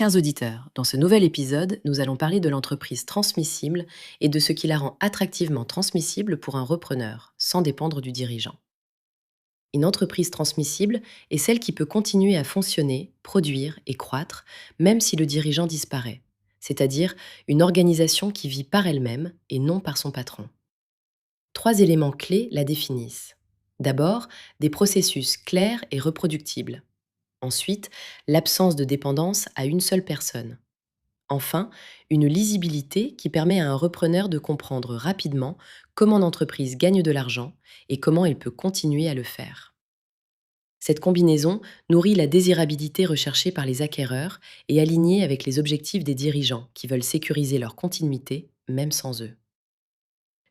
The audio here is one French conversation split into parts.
Chers auditeurs, dans ce nouvel épisode, nous allons parler de l'entreprise transmissible et de ce qui la rend attractivement transmissible pour un repreneur, sans dépendre du dirigeant. Une entreprise transmissible est celle qui peut continuer à fonctionner, produire et croître, même si le dirigeant disparaît, c'est-à-dire une organisation qui vit par elle-même et non par son patron. Trois éléments clés la définissent. D'abord, des processus clairs et reproductibles. Ensuite, l'absence de dépendance à une seule personne. Enfin, une lisibilité qui permet à un repreneur de comprendre rapidement comment l'entreprise gagne de l'argent et comment il peut continuer à le faire. Cette combinaison nourrit la désirabilité recherchée par les acquéreurs et alignée avec les objectifs des dirigeants qui veulent sécuriser leur continuité, même sans eux.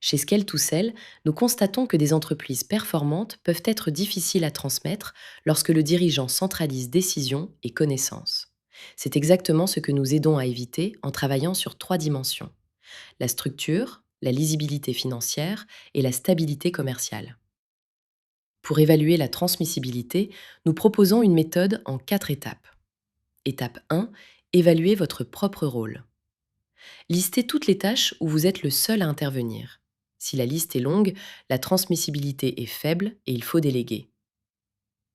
Chez Skel2Sell, nous constatons que des entreprises performantes peuvent être difficiles à transmettre lorsque le dirigeant centralise décisions et connaissances. C'est exactement ce que nous aidons à éviter en travaillant sur trois dimensions: la structure, la lisibilité financière et la stabilité commerciale. Pour évaluer la transmissibilité, nous proposons une méthode en 4 étapes. Étape 1, évaluer votre propre rôle. Listez toutes les tâches où vous êtes le seul à intervenir. Si la liste est longue, la transmissibilité est faible et il faut déléguer.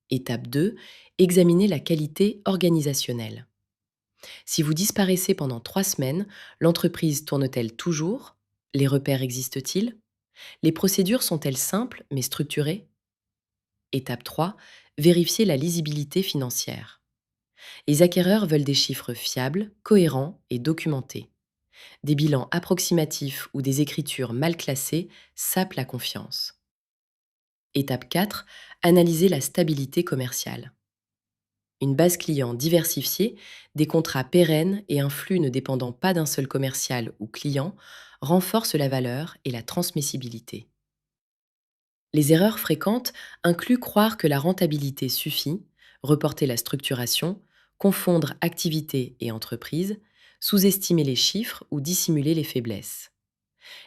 Étape 2, examinez la qualité organisationnelle. Si vous disparaissez pendant 3 semaines, l'entreprise tourne-t-elle toujours? Les repères existent-ils? Les procédures sont-elles simples mais structurées? Étape 3, vérifiez la lisibilité financière. Les acquéreurs veulent des chiffres fiables, cohérents et documentés. Des bilans approximatifs ou des écritures mal classées sapent la confiance. Étape 4, analyser la stabilité commerciale. Une base client diversifiée, des contrats pérennes et un flux ne dépendant pas d'un seul commercial ou client renforcent la valeur et la transmissibilité. Les erreurs fréquentes incluent croire que la rentabilité suffit, reporter la structuration, confondre activité et entreprise, sous-estimer les chiffres ou dissimuler les faiblesses.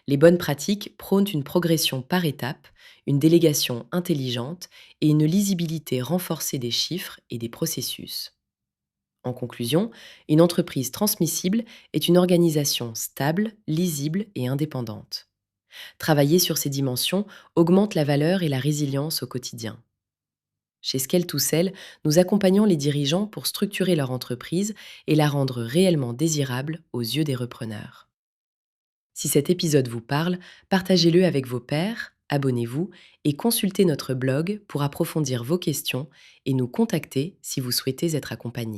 Les bonnes pratiques prônent une progression par étapes, une délégation intelligente et une lisibilité renforcée des chiffres et des processus. En conclusion, une entreprise transmissible est une organisation stable, lisible et indépendante. Travailler sur ces dimensions augmente la valeur et la résilience au quotidien. Chez Skel2Sell, nous accompagnons les dirigeants pour structurer leur entreprise et la rendre réellement désirable aux yeux des repreneurs. Si cet épisode vous parle, partagez-le avec vos pairs, abonnez-vous et consultez notre blog pour approfondir vos questions et nous contacter si vous souhaitez être accompagné.